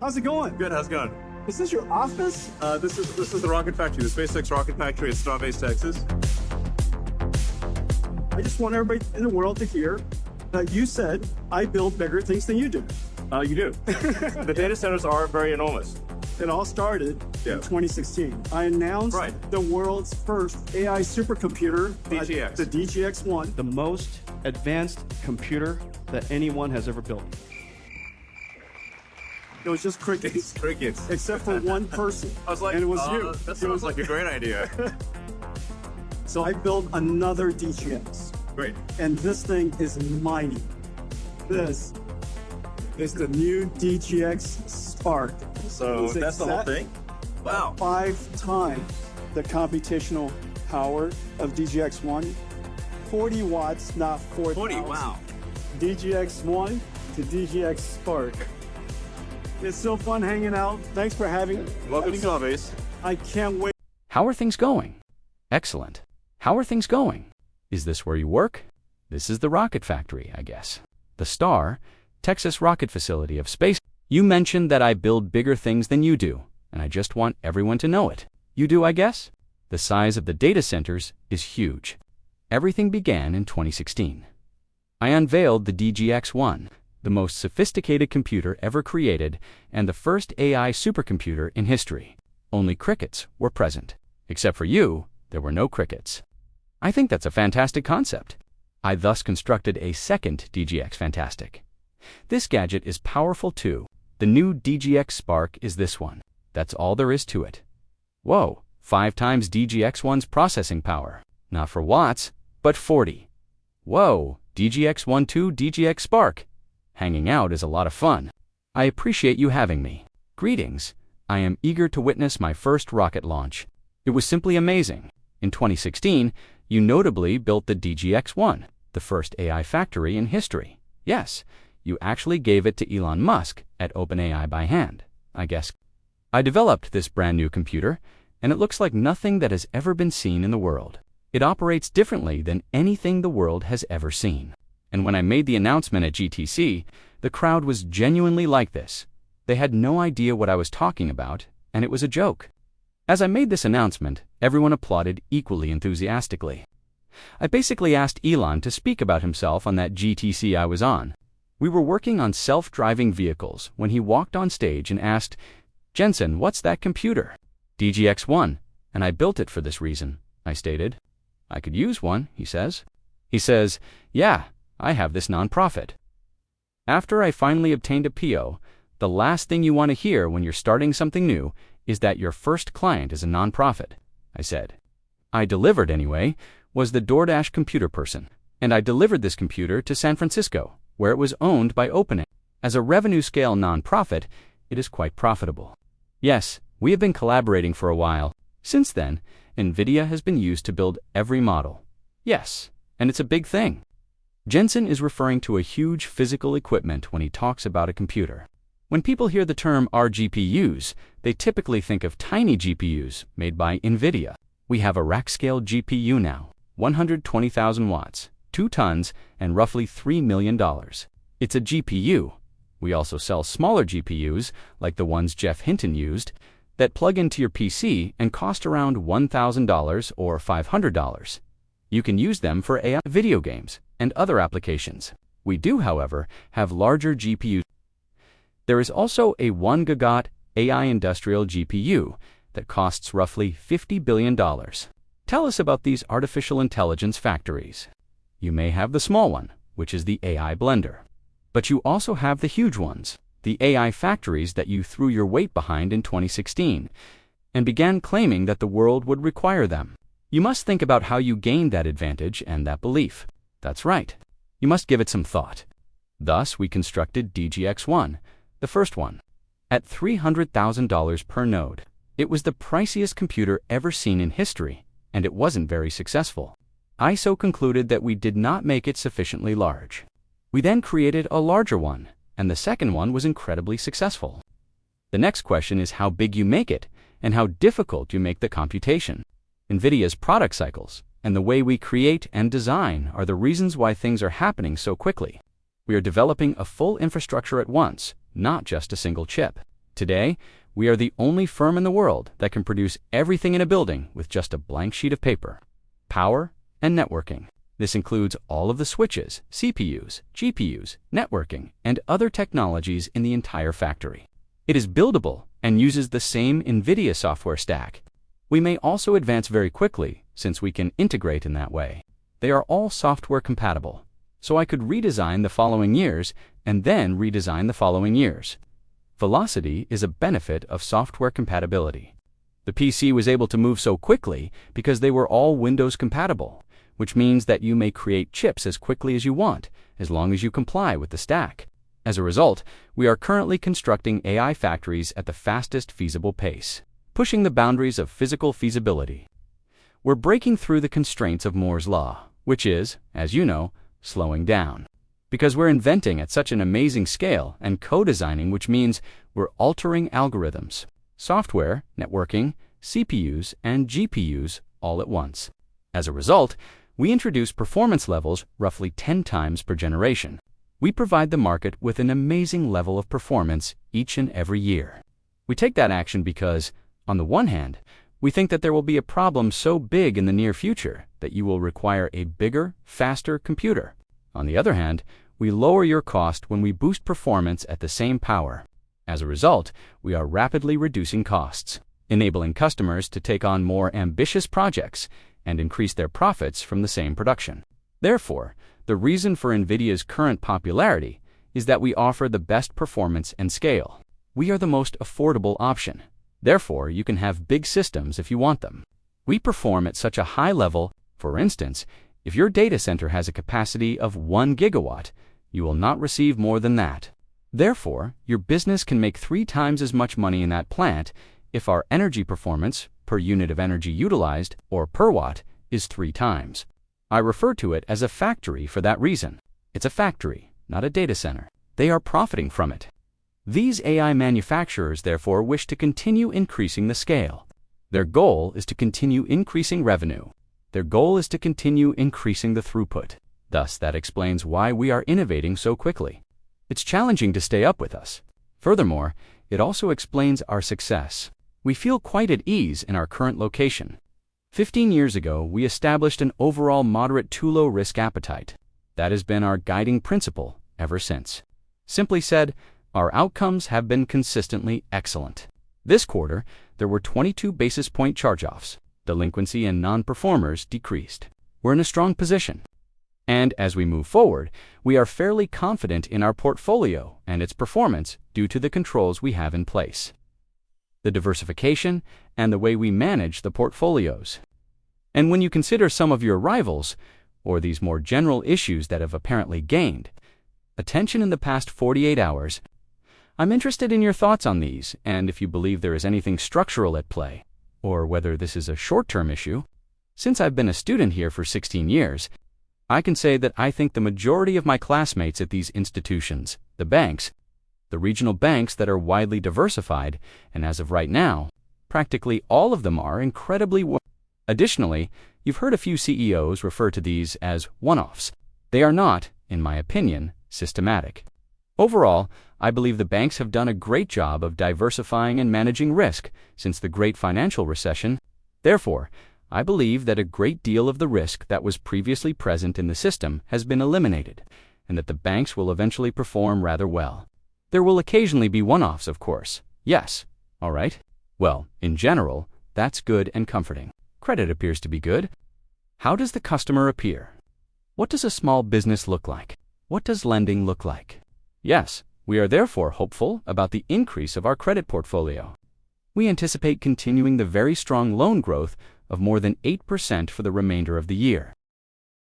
How's it going? Good, how's it going? Is this your office? This is the rocket factory, the SpaceX rocket factory in Starbase, Texas. I just want everybody in the world to hear that you said I build bigger things than you do. You do. The data centers are very enormous. It all started in 2016. I announced the world's first AI supercomputer, DGX. The DGX-1, the most advanced computer that anyone has ever built. It was just crickets. Crickets. Except for one person. I was like, and it was you. That sounds like a great idea. So I built another DGX. Great. And this thing is mighty. This is the new DGX Spark. So that's the whole thing? Wow. 5 times the computational power of DGX-1. 40 watts, not 4,000. 40, wow. DGX-1 to DGX Spark. It's so fun hanging out. Thanks for having me. Welcome to Starbase. I can't wait. How are things going? Excellent. How are things going? Is this where you work? This is the rocket factory, I guess. The STAR, Texas rocket facility of space. You mentioned that I build bigger things than you do, and I just want everyone to know it. You do, I guess? The size of the data centers is huge. Everything began in 2016. I unveiled the DGX-1, the most sophisticated computer ever created and the first AI supercomputer in history. Only crickets were present. Except for you, there were no crickets. I think that's a fantastic concept. I thus constructed a second DGX Fantastic. This gadget is powerful too. The new DGX Spark is this one. That's all there is to it. Whoa, 5 times DGX-1's processing power. Not for watts, but 40. Whoa, DGX-1 to DGX Spark. Hanging out is a lot of fun. I appreciate you having me. Greetings. I am eager to witness my first rocket launch. It was simply amazing. In 2016, you notably built the DGX-1, the first AI factory in history. Yes, you actually gave it to Elon Musk at OpenAI by hand, I guess. I developed this brand new computer, and it looks like nothing that has ever been seen in the world. It operates differently than anything the world has ever seen. And when I made the announcement at GTC, the crowd was genuinely like this. They had no idea what I was talking about, and it was a joke. As I made this announcement, everyone applauded equally enthusiastically. I basically asked Elon to speak about himself on that GTC I was on. We were working on self-driving vehicles when he walked on stage and asked, "Jensen, what's that computer?" DGX-1, and I built it for this reason, I stated. I could use one, he says. He says, yeah, I have this nonprofit. After I finally obtained a PO, the last thing you want to hear when you're starting something new is that your first client is a nonprofit, I said. I delivered anyway, was the DoorDash computer person, and I delivered this computer to San Francisco, where it was owned by OpenAI. As a revenue-scale nonprofit, it is quite profitable. Yes, we have been collaborating for a while. Since then, Nvidia has been used to build every model. Yes, and it's a big thing. Jensen is referring to a huge physical equipment when he talks about a computer. When people hear the term RGPUs, they typically think of tiny GPUs made by Nvidia. We have a rack-scale GPU now, 120,000 watts, 2 tons, and roughly $3 million. It's a GPU. We also sell smaller GPUs, like the ones Jeff Hinton used, that plug into your PC and cost around $1,000 or $500. You can use them for AI video games and other applications. We do, however, have larger GPUs. There is also a 1 GW AI industrial GPU that costs roughly $50 billion. Tell us about these artificial intelligence factories. You may have the small one, which is the AI blender. But you also have the huge ones, the AI factories that you threw your weight behind in 2016 and began claiming that the world would require them. You must think about how you gained that advantage and that belief. That's right. You must give it some thought. Thus, we constructed DGX-1, the first one, at $300,000 per node. It was the priciest computer ever seen in history, and it wasn't very successful. I so concluded that we did not make it sufficiently large. We then created a larger one, and the second one was incredibly successful. The next question is how big you make it and how difficult you make the computation. NVIDIA's product cycles and the way we create and design are the reasons why things are happening so quickly. We are developing a full infrastructure at once, not just a single chip. Today, we are the only firm in the world that can produce everything in a building with just a blank sheet of paper. Power and networking. This includes all of the switches, CPUs, GPUs, networking, and other technologies in the entire factory. It is buildable and uses the same NVIDIA software stack. We may also advance very quickly since we can integrate in that way. They are all software compatible, so I could redesign the following years and then redesign the following years. Velocity is a benefit of software compatibility. The PC was able to move so quickly because they were all Windows compatible, which means that you may create chips as quickly as you want, as long as you comply with the stack. As a result, we are currently constructing AI factories at the fastest feasible pace, pushing the boundaries of physical feasibility. We're breaking through the constraints of Moore's law, which is, as you know, slowing down. Because we're inventing at such an amazing scale and co-designing, which means we're altering algorithms, software, networking, CPUs, and GPUs all at once. As a result, we introduce performance levels roughly 10 times per generation. We provide the market with an amazing level of performance each and every year. We take that action because, on the one hand, we think that there will be a problem so big in the near future that you will require a bigger, faster computer. On the other hand, we lower your cost when we boost performance at the same power. As a result, we are rapidly reducing costs, enabling customers to take on more ambitious projects and increase their profits from the same production. Therefore, the reason for NVIDIA's current popularity is that we offer the best performance and scale. We are the most affordable option. Therefore, you can have big systems if you want them. We perform at such a high level. For instance, if your data center has a capacity of 1 gigawatt, you will not receive more than that. Therefore, your business can make 3 times as much money in that plant if our energy performance per unit of energy utilized, or per watt, is 3 times. I refer to it as a factory for that reason. It's a factory, not a data center. They are profiting from it. These AI manufacturers therefore wish to continue increasing the scale. Their goal is to continue increasing revenue. Their goal is to continue increasing the throughput. Thus, that explains why we are innovating so quickly. It's challenging to stay up with us. Furthermore, it also explains our success. We feel quite at ease in our current location. 15 years ago, we established an overall moderate to low risk appetite. That has been our guiding principle ever since. Simply said, our outcomes have been consistently excellent. This quarter, there were 22 basis point charge-offs. Delinquency and non-performers decreased. We're in a strong position. And as we move forward, we are fairly confident in our portfolio and its performance due to the controls we have in place, the diversification, and the way we manage the portfolios. And when you consider some of your rivals, or these more general issues that have apparently gained attention in the past 48 hours, I'm interested in your thoughts on these, and if you believe there is anything structural at play, or whether this is a short-term issue. Since I've been a student here for 16 years, I can say that I think the majority of my classmates at these institutions, the banks, the regional banks that are widely diversified, and as of right now, practically all of them are incredibly well. Additionally, you've heard a few CEOs refer to these as one-offs. They are not, in my opinion, systematic. Overall, I believe the banks have done a great job of diversifying and managing risk since the great financial recession. Therefore, I believe that a great deal of the risk that was previously present in the system has been eliminated, and that the banks will eventually perform rather well. There will occasionally be one-offs, of course. Yes. All right. Well, in general, that's good and comforting. Credit appears to be good. How does the customer appear? What does a small business look like? What does lending look like? Yes, we are therefore hopeful about the increase of our credit portfolio. We anticipate continuing the very strong loan growth of more than 8% for the remainder of the year.